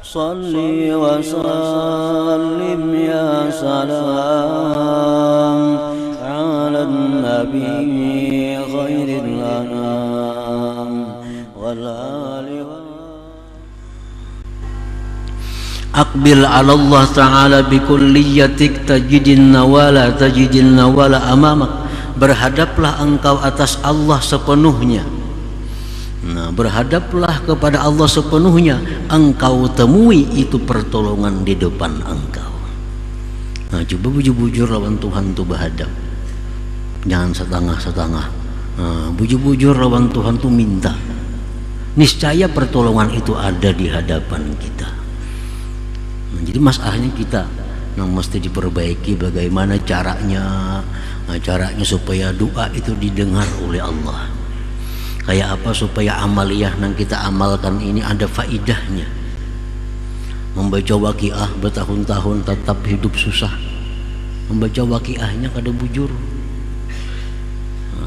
Salli wa sallim ya salam ala nabi khairil anam wal ali Aqbil ala Allah ta'ala bi kulliyatik tajidin nawala amamak. Berhadaplah engkau atas Allah sepenuhnya. Nah, berhadaplah kepada Allah sepenuhnya, engkau temui itu pertolongan di depan engkau. Nah, coba bujur-bujur lawan Tuhan tuh berhadap, jangan setengah-setengah. Nah, bujur-bujur lawan Tuhan tuh minta, niscaya pertolongan itu ada di hadapan kita. Nah, jadi masalahnya kita yang mesti diperbaiki bagaimana caranya, caranya supaya doa itu didengar oleh Allah. Kayak apa supaya amaliyah yang kita amalkan ini ada faidahnya. Membaca waqiah bertahun-tahun tetap hidup susah, membaca waqiahnya kada bujur,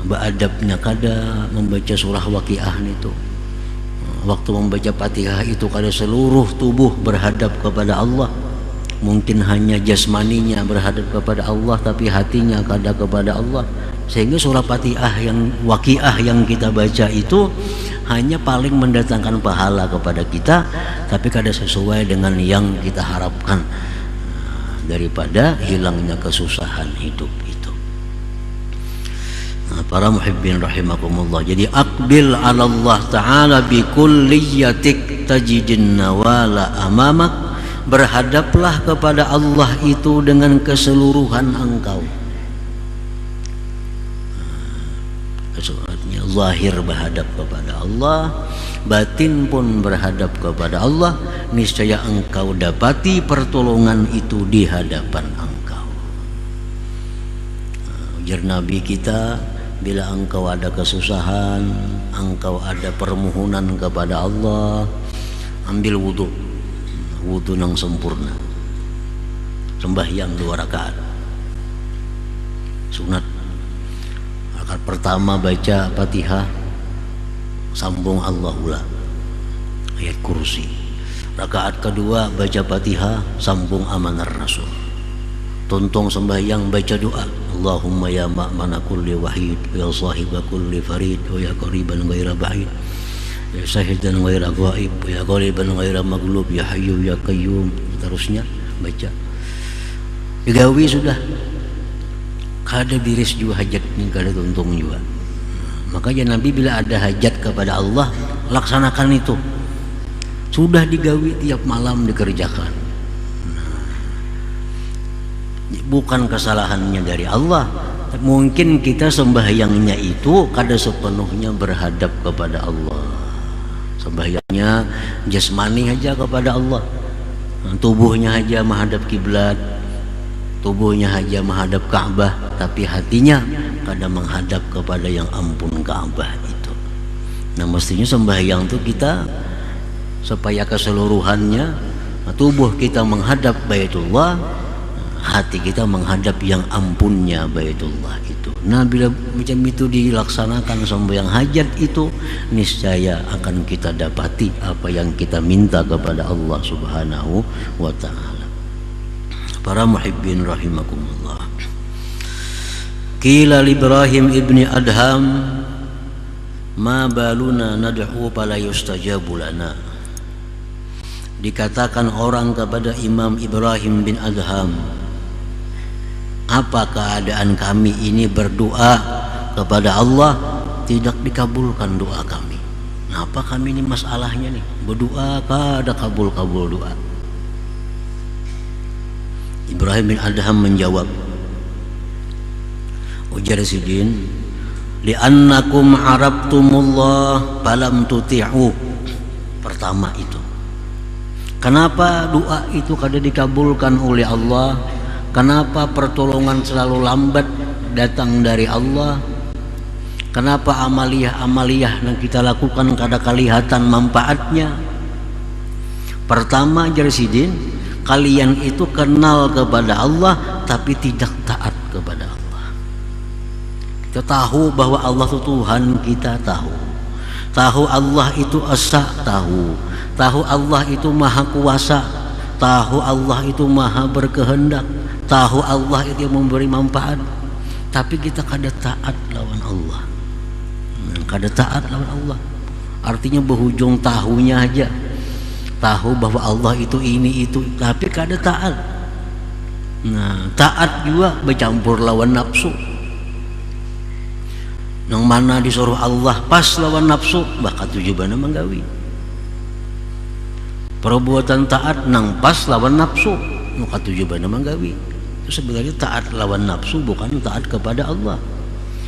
beadabnya kada membaca surah waqiah itu. Waktu membaca Fatihah itu kada seluruh tubuh berhadap kepada Allah. Mungkin hanya jasmaninya berhadap kepada Allah, tapi hatinya kada kepada Allah. Sehingga surah Fatihah yang waqiah yang kita baca itu hanya paling mendatangkan pahala kepada kita, tapi kada sesuai dengan yang kita harapkan, daripada hilangnya kesusahan hidup itu. Nah, para muhibbin rahimakumullah, jadi aqbil ala Allah ta'ala bi kulliyatik tajidin nawala amamak. Berhadaplah kepada Allah itu dengan keseluruhan engkau. Artinya zahir berhadap kepada Allah, batin pun berhadap kepada Allah, niscaya engkau dapati pertolongan itu di hadapan engkau. Ujar Nabi kita, bila engkau ada kesusahan, engkau ada permohonan kepada Allah, ambil wudhu yang sempurna, sembahyang 2 rakaat sunat. Rakaat pertama baca Fatihah, sambung Allahullah ayat kursi. Rakaat kedua baca Fatihah, sambung amanar rasul. Tontong sembahyang baca doa, Allahumma ya ma'mana kulli wahid, ya sahiba kulli farid, ya qariban ghaira ba'id, ya syahidan ghaira ghaib, ya ghaliban ghaira maghlub, ya hayyu ya qayyum. Terusnya baca digawi sudah kada biris juga hajatnya, kada tuntung juga. Makanya Nabi bila ada hajat kepada Allah, laksanakan itu. Sudah digawi tiap malam dikerjakan. Bukan kesalahannya dari Allah, mungkin kita sembahyangnya itu kada sepenuhnya berhadap kepada Allah. Sembahyangnya jasmani aja kepada Allah, tubuhnya aja menghadap kiblat, tubuhnya aja menghadap Ka'bah, tapi hatinya kadang menghadap kepada yang ampun Ka'bah itu. Nah, mestinya sembahyang itu kita supaya keseluruhannya tubuh kita menghadap Baitullah, hati kita menghadap yang ampunnya Baitullah itu. Nah, bila macam itu dilaksanakan sembahyang hajat itu, niscaya akan kita dapati apa yang kita minta kepada Allah Subhanahu wa ta'ala. Para muhibbin rahimakumullah, qila Ibrahim ibni Adham, ma baluna nad'u fala yustajabu lana. Dikatakan orang kepada Imam Ibrahim bin Adham, apa keadaan kami ini berdoa kepada Allah tidak dikabulkan doa kami. Nah, apa kami ini masalahnya nih, berdoa kada kabul-kabul doa. Ibrahim bin Adham menjawab, ujar Sidin, li'annakum arabtumullah falam tuti'u. Pertama itu, kenapa doa itu kada dikabulkan oleh Allah? Kenapa pertolongan selalu lambat datang dari Allah? Kenapa amaliyah-amaliyah yang kita lakukan kada kelihatan manfaatnya? Pertama, Jarsidin, kalian itu kenal kepada Allah tapi tidak taat kepada Allah. Kita tahu bahwa Allah itu Tuhan, kita tahu Allah itu Esa, tahu tahu Allah itu maha kuasa, tahu Allah itu maha berkehendak, tahu Allah itu yang memberi manfaat, tapi kita kada taat lawan Allah. Kada taat lawan Allah artinya berhujung tahunya aja, tahu bahwa Allah itu ini itu, tapi kada taat. Nah, taat juga bercampur lawan nafsu. Nang mana disuruh Allah pas lawan nafsu, bakal tujuh bana menggawi. Perbuatan taat nang pas lawan nafsu, maka tujuh bana menggawi. Itu sebenarnya taat lawan nafsu, bukan taat kepada Allah.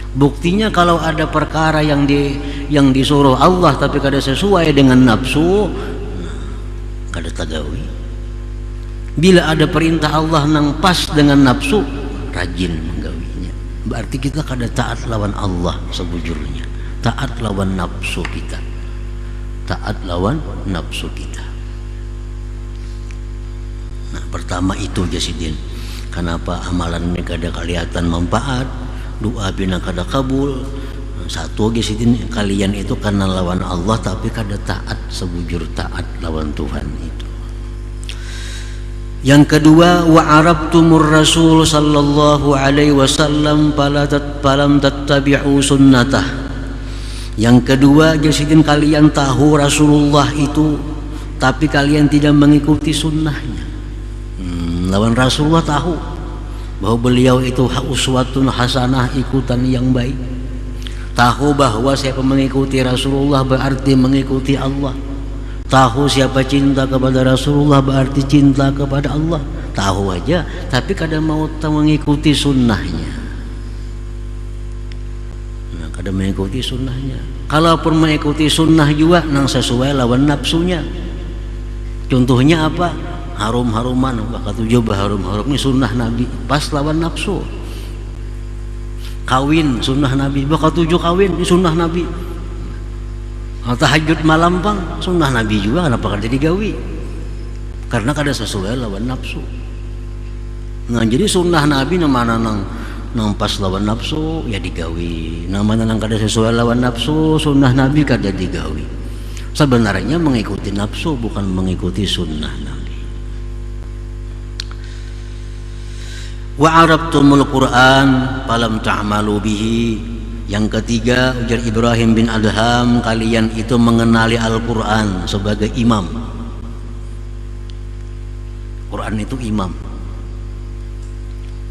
Buktinya kalau ada perkara yang disuruh Allah tapi kada sesuai dengan nafsu, kada tagawi. Bila ada perintah Allah nang pas dengan nafsu, rajin menggawinya. Berarti kita kada taat lawan Allah sebujurnya, taat lawan nafsu kita, taat lawan nafsu kita. Nah, pertama itu Jasidin, kenapa amalan ini kada kelihatan manfaat, doa bina kada kabul. Satu Jasidin, kalian itu karena lawan Allah tapi kada taat sebujur taat lawan Tuhan itu. Yang kedua, wa arabtumur rasul sallallahu alaihi wasallam falam tattabi'u sunnatah. Yang kedua Jasidin, kalian tahu Rasulullah itu tapi kalian tidak mengikuti sunnahnya. Lawan Rasulullah tahu bahwa beliau itu uswatun hasanah, ikutan yang baik. Tahu bahwa siapa mengikuti Rasulullah berarti mengikuti Allah. Tahu siapa cinta kepada Rasulullah berarti cinta kepada Allah. Tahu aja tapi kadang mau mengikuti sunnahnya. Nah, kadang mengikuti sunnahnya. Kalaupun mengikuti sunnah juga nang sesuai lawan nafsunya. Contohnya apa? Harum-haruman, bakal tujuh harum-harum ini sunnah Nabi, pas lawan nafsu. Kawin sunnah Nabi, bakal tujuh kawin ini sunnah Nabi. Tahajud malam pang sunnah Nabi juga, kenapa kada digawi? Karena kada sesuai lawan nafsu. Nah, jadi sunnah Nabi namana nang pas lawan nafsu ya digawi, namana nang kada sesuai lawan nafsu sunnah Nabi kada digawi. Sebenarnya mengikuti nafsu bukan mengikuti sunnah Nabi. Wa arabtumul Quran falam ta'malu bihi. Yang ketiga, ujar Ibrahim bin Adham, kalian itu mengenali Al-Quran sebagai imam. Quran itu imam.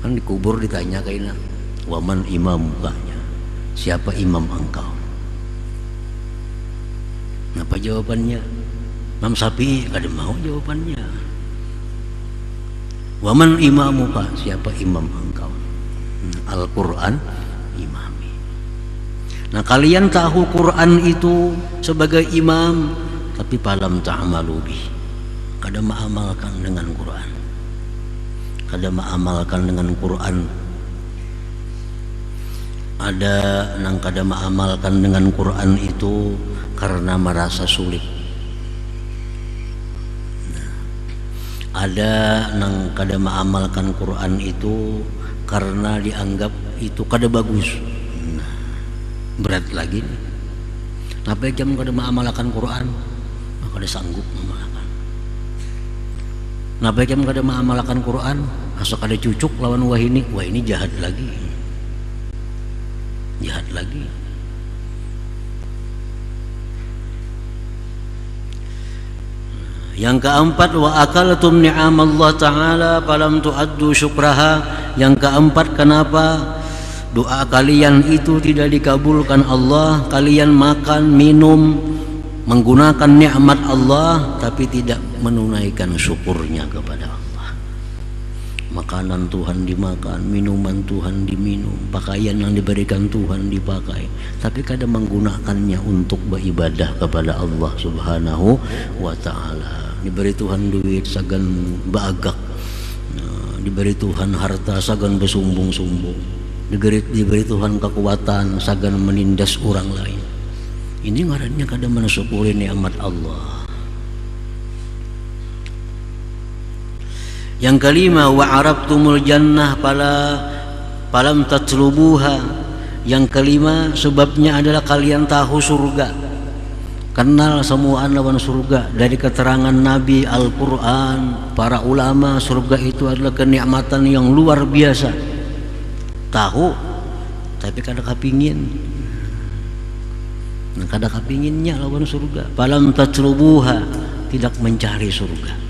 Kan dikubur ditanya kaina, waman imam mukanya, siapa imam engkau? Apa jawabannya? Imam Syafi'i kada mau jawabannya. Waman imamuka, siapa imam engkau? Al-Quran imami. Nah, kalian tahu Quran itu sebagai imam tapi falam ta'malu bih, kada mengamalkan dengan Quran, kada mengamalkan dengan Quran. Ada nang kada mengamalkan dengan Quran itu karena merasa sulit. Ada nang kada mengamalkan Quran itu karena dianggap itu kada bagus. Nah, berat lagi nih. Sampai jam kada mengamalkan Quran, kada sanggup mengamalkan. Sampai jam kada mengamalkan Quran, asal kada cucuk lawan wahini jahat lagi. Jahat lagi. Yang keempat, wa akaltum ni'amallah ta'ala falam tu'addu syukraha. Yang keempat, kenapa doa kalian itu tidak dikabulkan Allah? Kalian makan, minum, menggunakan nikmat Allah tapi tidak menunaikan syukurnya kepada Allah. Makanan Tuhan dimakan, minuman Tuhan diminum, pakaian yang diberikan Tuhan dipakai, tapi kadang menggunakannya untuk beribadah kepada Allah Subhanahu wa ta'ala. Diberi Tuhan duit sagan baagak, diberi Tuhan harta sagan bersumbung-sumbung, diberi Tuhan kekuatan sagan menindas orang lain. Ini ngarannya kadang mensyukuri nikmat Allah. Yang kelima, wa arabtumul jannah falam tatlubuha. Yang kelima, sebabnya adalah kalian tahu surga. kenal semua lawan surga dari keterangan Nabi, Al-Quran, para ulama. Surga itu adalah kenikmatan yang luar biasa. Tahu, tapi kada kepingin. Kada kepinginnya lawan surga. Falam tatlubuha, tidak mencari surga.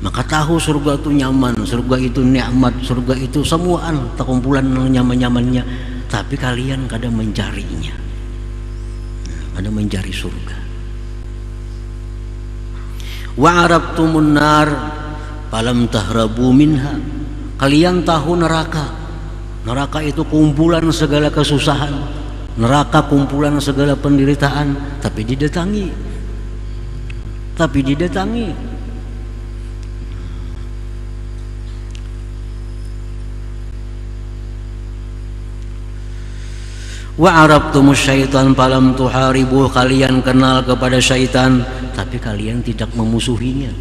Maka tahu surga itu nyaman, surga itu nikmat, surga itu semuaan terkumpulan nyaman-nyamannya, tapi kalian kada mencarinya. Ada mencari surga. Wa arabtumun nar falam tahrabu minha. Kalian tahu neraka. Neraka itu kumpulan segala kesusahan. Neraka kumpulan segala penderitaan, tapi didatangi. Wa arabtumus syaitan falam tuharibu. Kalian kenal kepada syaitan, tapi kalian tidak memusuhinya.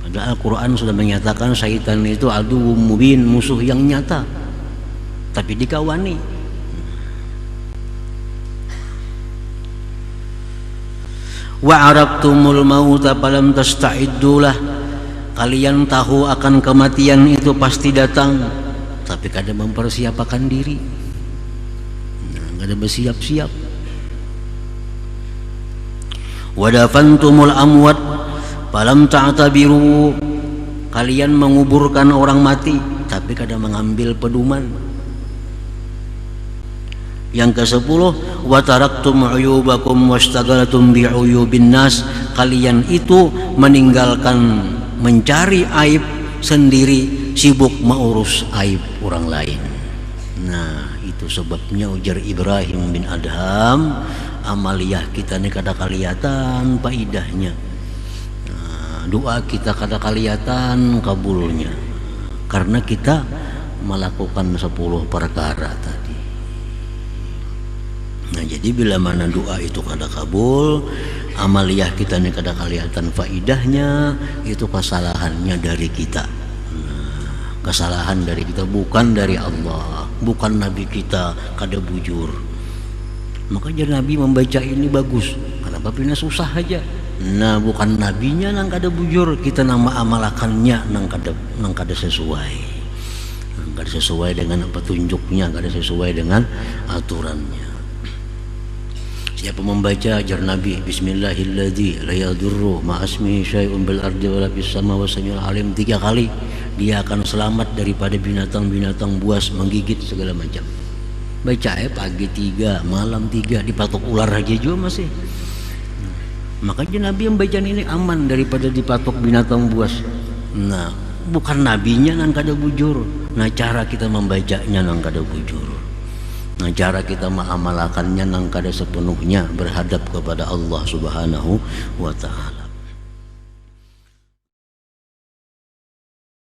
Padahal Al-Quran sudah menyatakan syaitan itu aduwwum mubin, musuh yang nyata, tapi dikawani. Wa arabtumul mauta falam tasta'iddulah. Kalian tahu akan kematian itu pasti datang, tapi kada mempersiapkan diri. Ada bersiap-siap. Wadafantumul amwat falam ta'tabiru. Kalian menguburkan orang mati, tapi kada mengambil pedoman. Yang ke-10, wa taraktum uyubakum wastaghaltum bi uyubin nas. Kalian itu meninggalkan mencari aib sendiri, sibuk mengurus aib orang lain. Nah, itu sebabnya ujar Ibrahim bin Adham, amaliyah kita ini kada kelihatan faidahnya. Nah, doa kita kada kelihatan kabulnya, karena kita melakukan 10 perkara tadi. Nah, jadi bila mana doa itu kada kabul, amaliyah kita ini kada kelihatan faidahnya, itu kesalahannya dari kita. Kesalahan dari kita, bukan dari Allah, bukan Nabi kita kada bujur. Makanya Nabi membaca ini bagus. Kenapa pina susah aja? Nah, bukan nabinya nang kada bujur, kita nama amalakannya nang kada sesuai. Nang kada sesuai dengan petunjuknya, kada sesuai dengan aturannya. Siapa membaca ajar Nabi Bismillahilladzi la yadurru ma'asmihi syai'un bil ardi wala fis sama wasamiul alim 3 kali, dia akan selamat daripada binatang-binatang buas menggigit segala macam. Baca pagi 3, malam 3, dipatok ular aja juga masih. Makanya Nabi yang baca ini aman daripada dipatok binatang buas. Nah, bukan nabinya nang kada bujur. Nah, cara kita membacanya nang kada bujur. Nah, cara kita mengamalkannya nang kada sepenuhnya berhadap kepada Allah Subhanahu wa ta'ala.